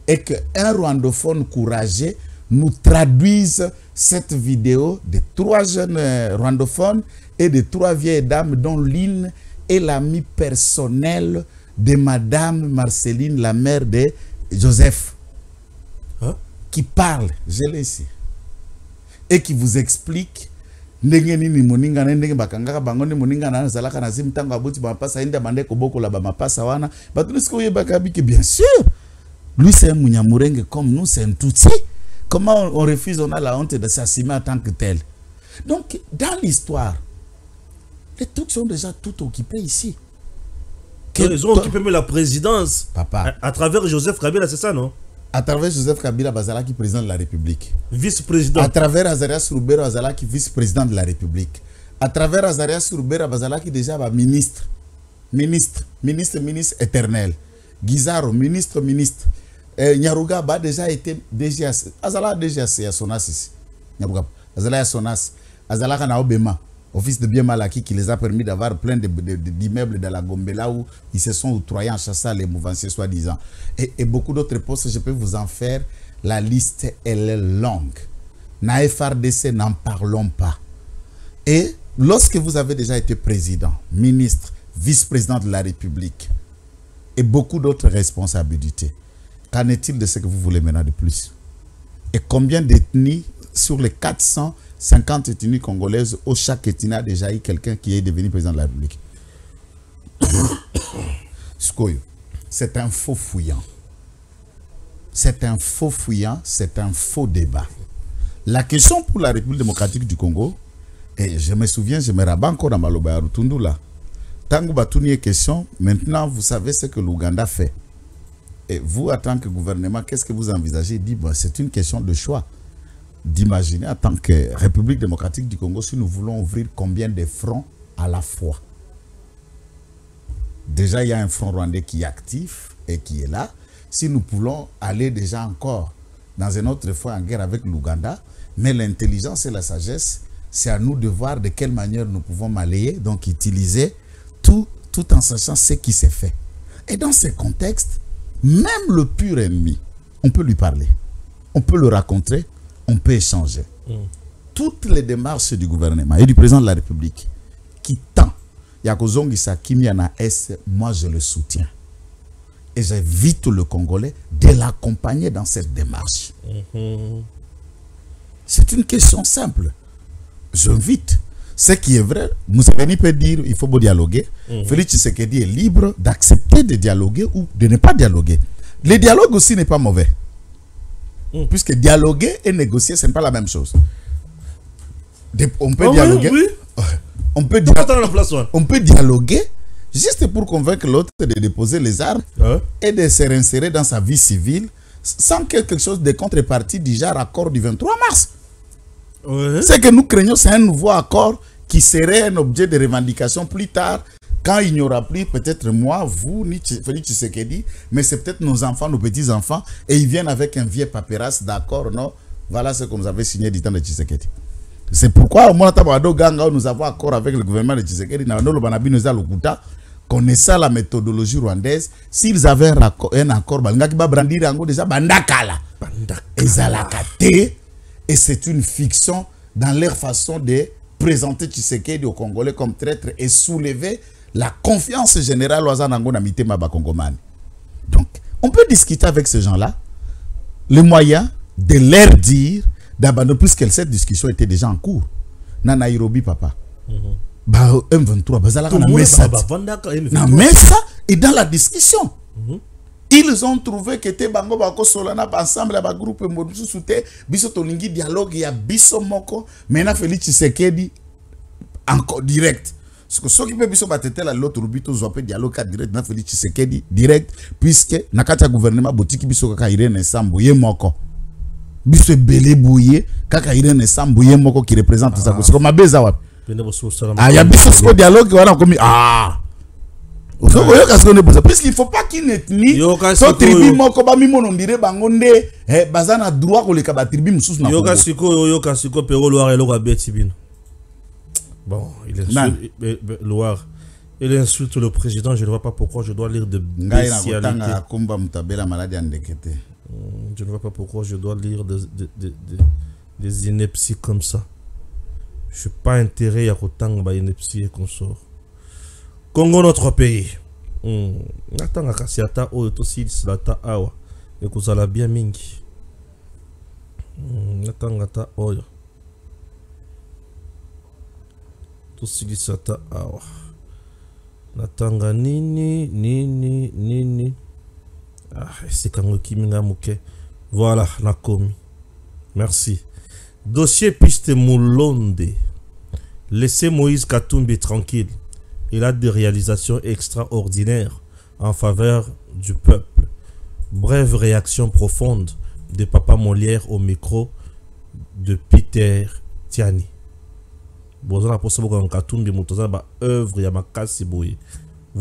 et que un rwandophone courageux nous traduise cette vidéo de 3 jeunes rwandophones et de 3 vieilles dames dont l'une est l'amie personnelle de madame Marceline, la mère de Joseph, qui parle, je l'ai ici, et qui vous explique ndenge ni moninga na ndenge bakangaka bango ni moninga na zalaka na zimtango abuti ba pasa inda bande koboko la ba mapasa wana batunisiko ye bakabiki. Bien sûr, lui c'est un Munyamurenge comme nous, c'est un Tutsi. Comment on refuse? On a la honte de s'assumer en tant que tel. Donc dans l'histoire, les trucs sont déjà tout occupés ici. Ils ont occupé même la présidence. Papa, à travers Joseph Kabila, c'est ça, non? À travers Joseph Kabila Bazalaki, président de la République. Vice-président. À travers Azarias Roubero Bazalaki, vice-président de la République. À travers Azarias Roubero Bazalaki, déjà ministre éternel. Guizaro, ministre. Nyaruga a déjà été DGAC. Azala DGAC à Sonas ici. Nyaruga. Azala à Sonas. Azala à Obema. Office de bien mal acquis qui les a permis d'avoir plein d'immeubles dans la Gombe là où ils se sont octroyés en chassant les mouvanciers soi-disant. Et beaucoup d'autres postes, je peux vous en faire. La liste, elle est longue. Na FRDC, n'en parlons pas. Et lorsque vous avez déjà été président, ministre, vice-président de la République et beaucoup d'autres responsabilités, qu'en est-il de ce que vous voulez maintenant de plus? Et combien d'ethnies sur les 450 ethnies congolaises, où chaque ethnie a déjà eu quelqu'un qui est devenu président de la République? C'est un faux fouillant. C'est un faux fouillant, c'est un faux débat. La question pour la République démocratique du Congo, et je me souviens, je me rabats encore dans Maloba ya Rutundu là. Tango Batouni question, maintenant vous savez ce que l'Ouganda fait. Et vous, en tant que gouvernement, qu'est-ce que vous envisagez? Dit, bon, c'est une question de choix. D'imaginer en tant que République démocratique du Congo, si nous voulons ouvrir combien de fronts à la fois. Déjà, il y a un front rwandais qui est actif et qui est là. Si nous pouvons aller déjà encore dans une autre fois en guerre avec l'Ouganda, mais l'intelligence et la sagesse, c'est à nous de voir de quelle manière nous pouvons m'allier, donc utiliser tout en sachant ce qui s'est fait. Et dans ces contextes, même le pur ennemi, on peut lui parler, on peut le raconter, on peut échanger. Toutes les démarches du gouvernement et du président de la République qui tend, moi je le soutiens. Et j'invite le Congolais de l'accompagner dans cette démarche. C'est une question simple. J'invite. Ce qui est vrai, Museveni peut dire il faut dialoguer. Félix Tshisekedi est libre d'accepter de dialoguer ou de ne pas dialoguer. Le dialogue aussi n'est pas mauvais. Puisque dialoguer et négocier, ce n'est pas la même chose. On peut dialoguer. Oui. On peut dialoguer juste pour convaincre l'autre de déposer les armes et de se réinsérer dans sa vie civile sans quelque chose de contrepartie du genre accord du 23 mars. Ce que nous craignons, c'est un nouveau accord qui serait un objet de revendication plus tard, quand il n'y aura plus peut-être moi, vous, ni Félix Tshisekedi, mais c'est peut-être nos enfants, nos petits-enfants, et ils viennent avec un vieux paperasse d'accord, non? Voilà ce que nous avons signé du temps de Tshisekedi. C'est pourquoi, au moins, nous avons accord avec le gouvernement de Tshisekedi, connaissant la méthodologie rwandaise, s'ils avaient un accord, et c'est une fiction dans leur façon de présenter Tshisekedi aux Congolais comme traître et soulever la confiance générale aux Congomani. Donc, on peut discuter avec ces gens-là, le moyen de leur dire, d'abandonner, puisque cette discussion était déjà en cours. Na Nairobi, papa. M23, mais ça, et dans la discussion, ils ont trouvé que te bango bako solana ensemble à groupe modusu soute biso tolingi dialogue ya biso moko mena Félix Tshisekedi encore direct parce que ceux qui peut biso batete la l'autre bito zope dialogue direct na Félix Tshisekedi direct puisque na kata gouvernement botiki biso kaka Irene Sambouye moko biso belé bouye kaka Irene Sambouye moko qui représente ça parce que mabeza wapi ya biso ce dialogue wana comme puisqu'il ne faut pas qu'il n'ait ni son tribu moko ba mimono ndire bangonde bazana droit ko leka ba tribu mususu na yoka siko pero Loire et Loire betibino. Bon, il insulte Loire. Il insulte le président, je ne vois pas pourquoi je dois lire de bestialité. Je ne vois pas pourquoi je dois lire des inepties comme ça. Je suis pas intérêt à kotanga ba inepties et consort. Congo, notre pays. Natanga kasiata o tosi silata awa. Et kozala bien mingi. Natanga ta oyo. Tosi silata awa. Natanga nini. Ah, c'est kango kiminga muke. Voilà, nakomi. Merci. Dossier piste Moulonde. Laissez Moïse Katumbi tranquille. Il a des réalisations extraordinaires en faveur du peuple. Brève réaction profonde de Papa Molière au micro de Peter Tiani. Vous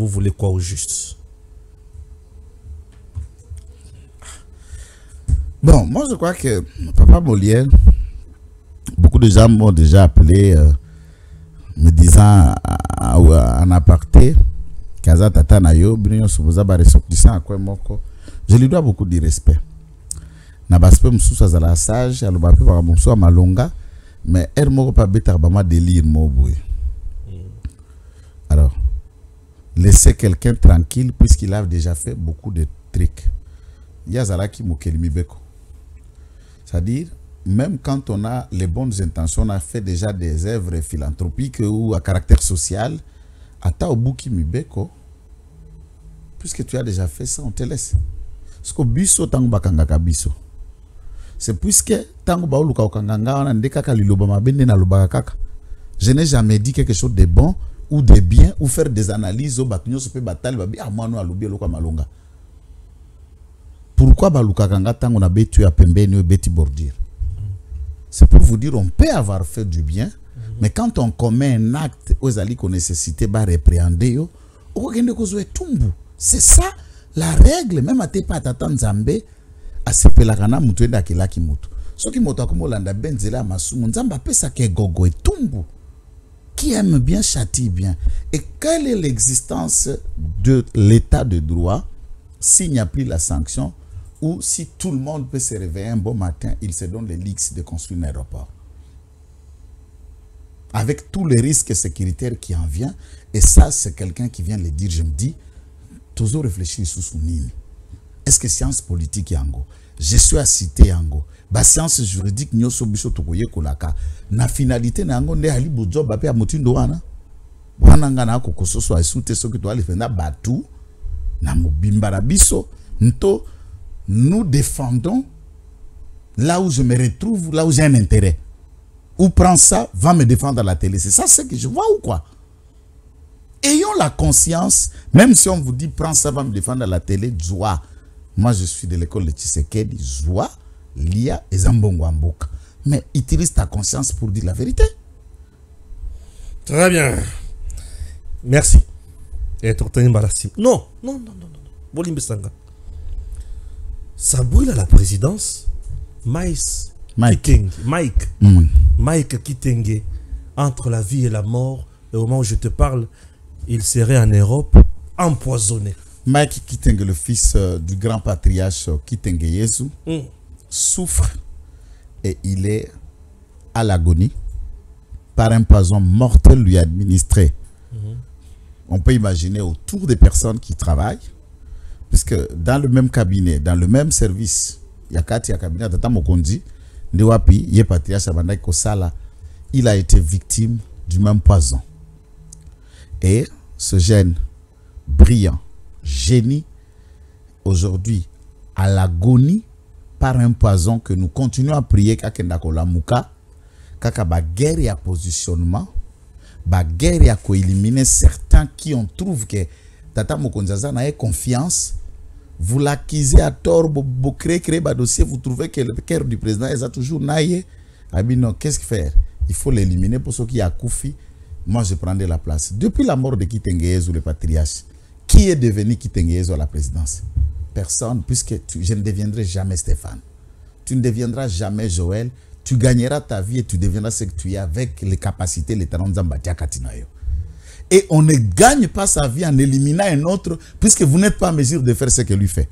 voulez quoi au juste? Bon, moi je crois que Papa Molière, beaucoup de gens m'ont déjà appelé me disant en aparté, Kaza Tata Nayo, je lui dois beaucoup de respect. Nabaspe Moussousa Zala sage, Alobapé Moussousa Malonga, mais elle m'a pas bêté à Bama délire Moboué. Alors, laissez quelqu'un tranquille puisqu'il a déjà fait beaucoup de trucs. Yazaraki Mokelimi Beko. C'est-à-dire, même quand on a les bonnes intentions, on a fait déjà des œuvres philanthropiques ou à caractère social, ata obuki mibeko, puisque tu as déjà fait ça, on te laisse. Parce que biso tango bakangaka biso. C'est puisque tango ba oluka okanganga wana ndekaka liloba mabende na lobaka kaka. Je n'ai jamais dit quelque chose de bon ou de bien ou faire des analyses au batunyo se peut batali babi ah moi no alobi eloka malonga. Pourquoi baluka kanga tango na betu ya pembeni beti bordir? C'est pour vous dire, on peut avoir fait du bien, mais quand on commet un acte aux alliés qu'on nécessite de répréhender, c'est ça la règle, même à tes pas Nzambe, asepelaka na mutu enda akelaki mutu soki moto akomolanda benzela masumu nzambe apesaka egogo etumbu. Qui aime bien châtie bien. Et quelle est l'existence de l'état de droit s'il n'y a plus la sanction ou si tout le monde peut se réveiller un bon matin, il se donne les lix de construire un aéroport. Avec tous les risques sécuritaires qui en viennent, et ça c'est quelqu'un qui vient le dire, je me dis, toujours réfléchir sous son nid. Est-ce que science politique est en go? Je suis à citer en go. Ba science juridique nyoso biso tokoye kolaka na finalité na ngo nde ali bojo ba pe amutindo wana wana ngana ko kososo asute soki to ali fenda batu na mobimba biso nto nous défendons là où je me retrouve, là où j'ai un intérêt. Ou prends ça, va me défendre à la télé. C'est ça ce que je vois ou quoi? Ayons la conscience, même si on vous dit prends ça, va me défendre à la télé, joie. Moi je suis de l'école de Tshisekedi, joie. Lia et Zambongo Amboka. Mais utilise ta conscience pour dire la vérité. Très bien. Merci. Et non, non, non, non, non. Bolimbe Sanga. Ça brûle à la présidence. Mike Kitenge, entre la vie et la mort, au moment où je te parle, il serait en Europe empoisonné. Mike Kitenge, le fils du grand patriarche Kitenge Yesu, souffre et il est à l'agonie par un poison mortel lui administré. On peut imaginer autour des personnes qui travaillent, puisque dans le même cabinet, dans le même service, il y a cabinet Tata Mokondi, Ndewapi, Yepatriarche Abandai Kosala, il a été victime du même poison. Et ce jeune brillant, génie, aujourd'hui à l'agonie par un poison que nous continuons à prier kakenda kolamuka kaka ba guerre ya positionnement ba guerre ya ko éliminer certains qui on trouve que Tata Mokonzaza n'a confiance, vous l'accusez à tort, vous créez ba dossier, vous trouvez que le cœur du président est toujours naïe. Non, qu'est-ce qu'il fait? Il faut l'éliminer pour ceux qui a Koufi. Moi je prendrai la place. Depuis la mort de Kitenge ou le patriarche, qui est devenu Kitenge à la présidence? Personne, puisque je ne deviendrai jamais Stéphane. Tu ne deviendras jamais Joël. Tu gagneras ta vie et tu deviendras ce que tu es avec les capacités, les talents d'Ambatia Katinayo. Et on ne gagne pas sa vie en éliminant un autre, puisque vous n'êtes pas en mesure de faire ce que lui fait.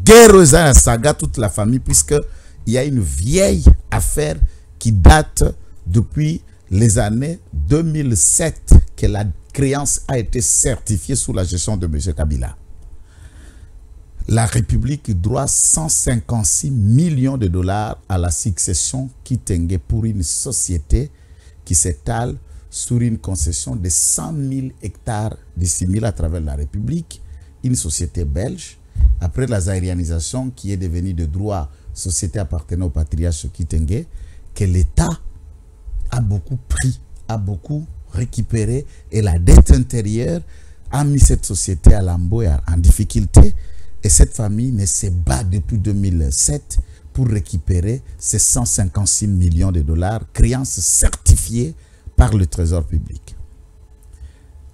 Guerre saga toute la famille, puisqu'il y a une vieille affaire qui date depuis les années 2007 que la créance a été certifiée sous la gestion de M. Kabila. La République doit 156 millions de dollars à la succession Kitenge pour une société qui s'étale sur une concession de 100 000 hectares dissimulés à travers la République, une société belge, après la zaïrianisation qui est devenue de droit société appartenant au patriarche Kitenge, que l'État a beaucoup pris, a beaucoup récupéré, et la dette intérieure a mis cette société à lambeau et en difficulté. Et cette famille ne se bat depuis 2007 pour récupérer ces 156 millions de dollars, créances certifiées par le Trésor public.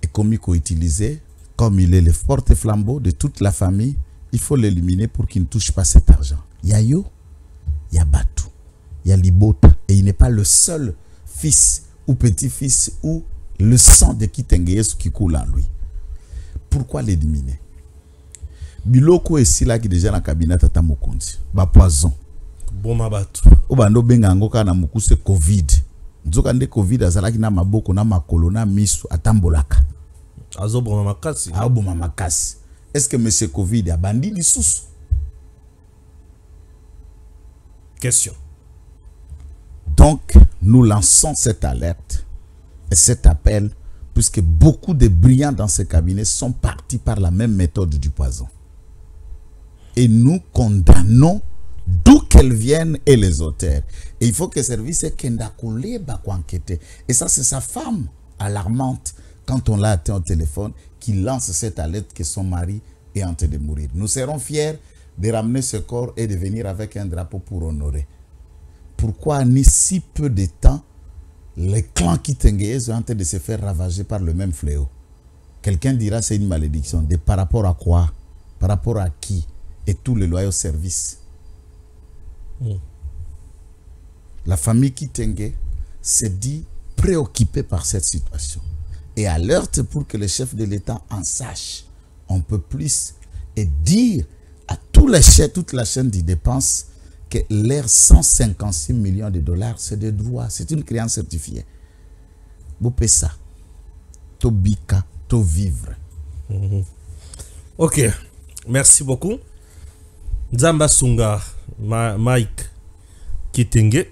Et comme il faut utiliser, comme il est le porte-flambeau de toute la famille, il faut l'éliminer pour qu'il ne touche pas cet argent. Il y a Yo, il y a Batou, il y a Libota, et il n'est pas le seul fils ou petit-fils ou le sang de Kitenge qui coule en lui. Pourquoi l'éliminer? Biloko est là qui déjà dans le cabinet Tata Mokonzi. Ba poison. Bon mabatu. Obando benga ngoka na mukuse Covid. Nzoka nde Covid azalaki na maboko na makolo na misu atambolaka. Azoboma makasi. Azoboma makasi. Est-ce que monsieur Covid a bandi lisusu? Question. Donc, nous lançons cette alerte et cet appel, puisque beaucoup de brillants dans ce cabinet sont partis par la même méthode du poison. Et nous condamnons d'où qu'elles viennent et les auteurs. Et il faut que le service Kendakole enquêter. Et ça, c'est sa femme alarmante, quand on l'a atteint au téléphone, qui lance cette alerte que son mari est en train de mourir. Nous serons fiers de ramener ce corps et de venir avec un drapeau pour honorer. Pourquoi, ni si peu de temps, les clans Kitenge sont en train de se faire ravager par le même fléau? Quelqu'un dira c'est une malédiction. Par rapport à quoi? Par rapport à qui? et tous les loyaux services. La famille Kitenge s'est dit préoccupée par cette situation et alerte pour que le chef de l'État en sache un peu plus et dire à toute la chaîne de dépenses que leurs 156 millions de dollars, c'est des droits, c'est une créance certifiée. Vous payez ça. To bika, to vivre. Ok, merci beaucoup. Nzamba Sunga, Mike Kitenge,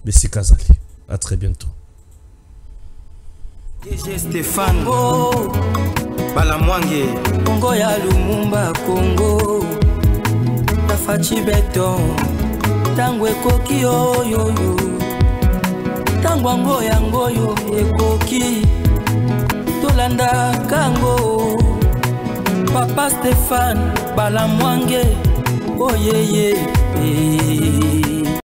Bessi Kazali. À très bientôt. DG Stéphane Balamwange Congo ya Lumumba Congo Tafachi Beton Tangwe koki yo Tangwango yango yo ekoki Tolanda kango Papa Stéphane Balamwange Oh yeah yeah